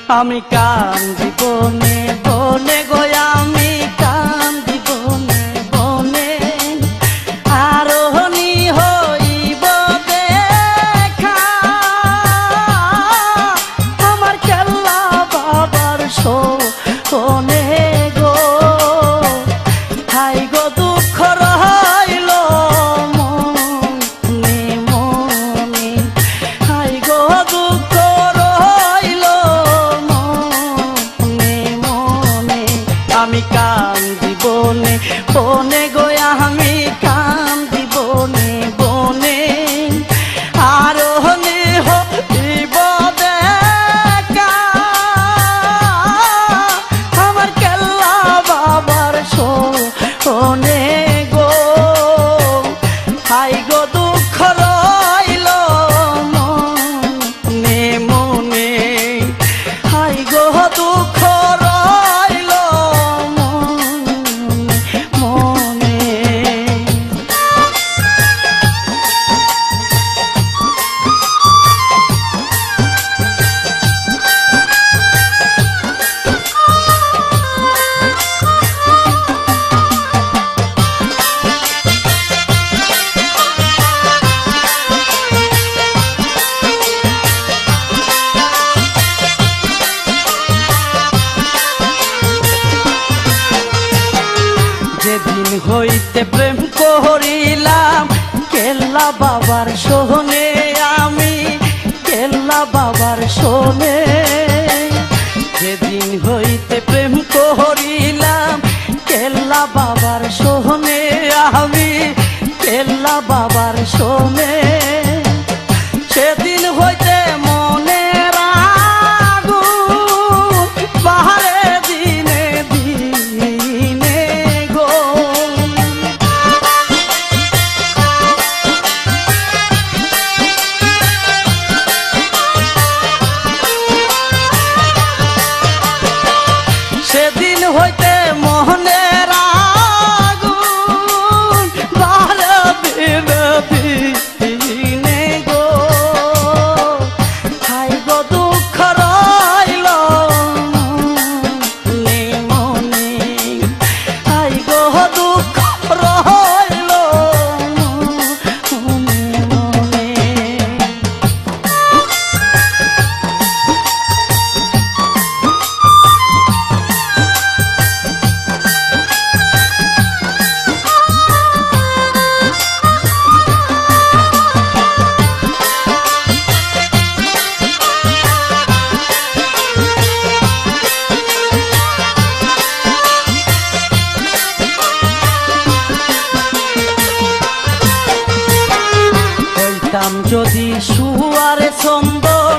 আমি কান্দি বনে বনে গো আমি কান্দি বনে বনে আরোহণী হইব দেখা আমার কেল্লা বাবার শোনে গো হাই গো দুঃখ রইল মনে মনে হাই গো দুঃখ রইল মনে মনে আমি কান্দি বনে বনে গো আমি কান্দি বনে বনে আরোহণী হইব দেখা আমার কেল্লা বাবার শোনে গো হাই গো দুঃখ রইল মনে মনে হাই গো দুঃখ রইল মনে মনে যেদিন হইতে প্রেম করিলাম কেল্লা বাবার শোনে আমি কেল্লা বাবার শোনে যেদিন হইতে প্রেম করিলাম কেল্লা বাবার শোনে আমি কেল্লা বাবার শোনে সেদিন হইতে মনে রাগু বাহারে দিনে দিনে গো সেদিন হইতে মনে রাগু বাহারে দিনে দিনে গো হাই গো দুঃখ রইল মনে মনে হাই গো দুঃখ রইল মনে মনে হইতাম যদি সুয়ারে চন্দন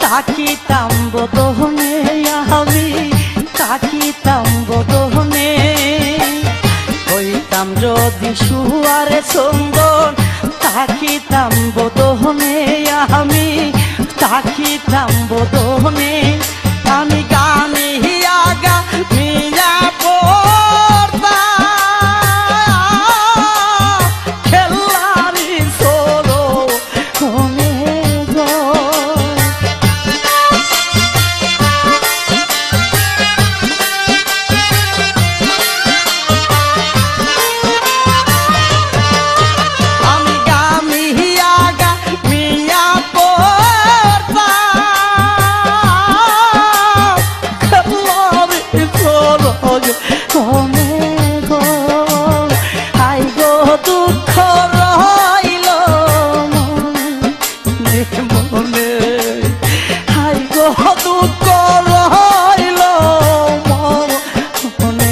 তাকিতাম বদনে আমি তাকিতাম বদনে হইতাম যদি সুয়ারে চন্দন তাকিতাম বদনে আমি তাকিতাম বদনে আমি গানি আগা মিয়া পড়তা খেলারি সোলো কোনে গো আমি গামি আগা মিয়া পড়তা খেলারি সোলো কোনে গো হাই গো দুঃখ রইল মনে মনে হাই গো দুঃখ রইল মনে মনে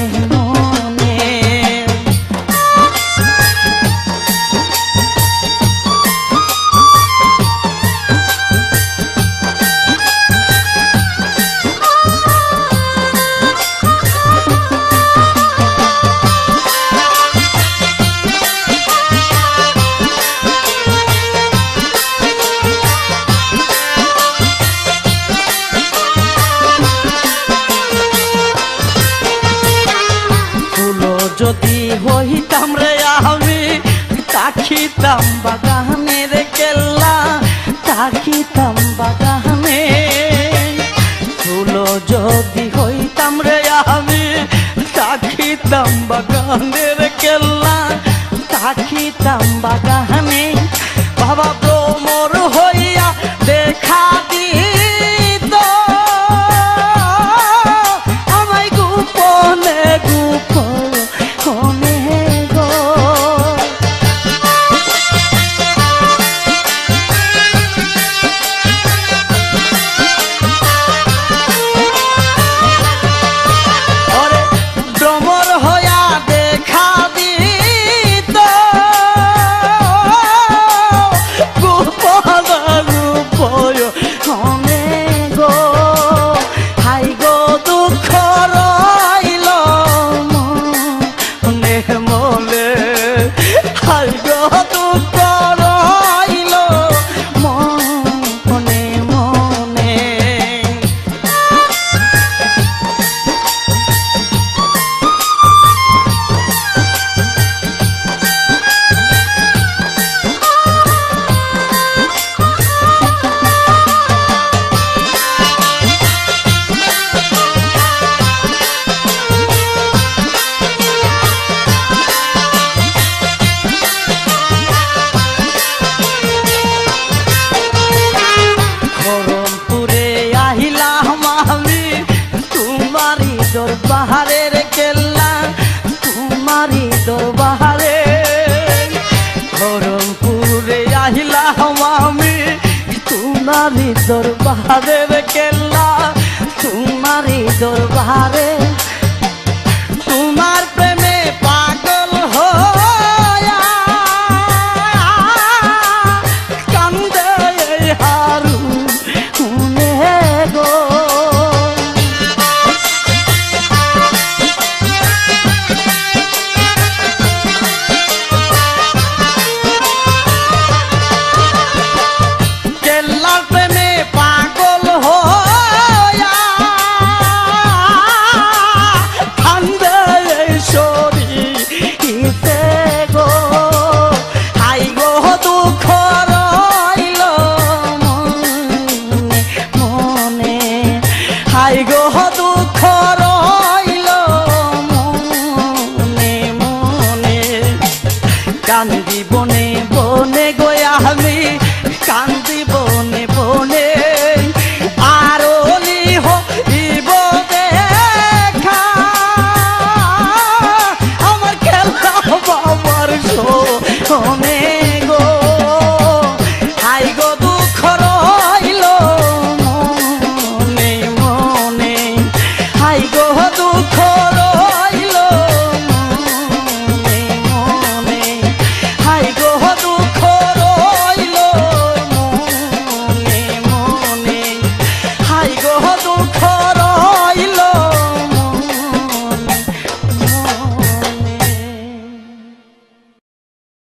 যদি হইতাম রে আমি তাকিতাম বাগানের কেল্লা তাকিতাম বাগানে ফুল বাগানের কেল্লা থাকিতাম বাগানে বাবা ভ্রমর হইয়া দেখা দিত আমায় গোপনে গোপনে গো ওরে ভ্রমর হইয়া দেখা দিত গোপন গোপনে গো হাই গো দুঃখ রইল মনে মনে হাই গো দুঃখ রইল মনে মনে খড়মপুরে আহিলাম আমি তোমারি দরবারের কেল্লা তোমারি দরবারে খড়মপুরে আহিলাম আমি তোমারি দরবারের কেল্লা তোমারি দরবারে তোমার প্রেম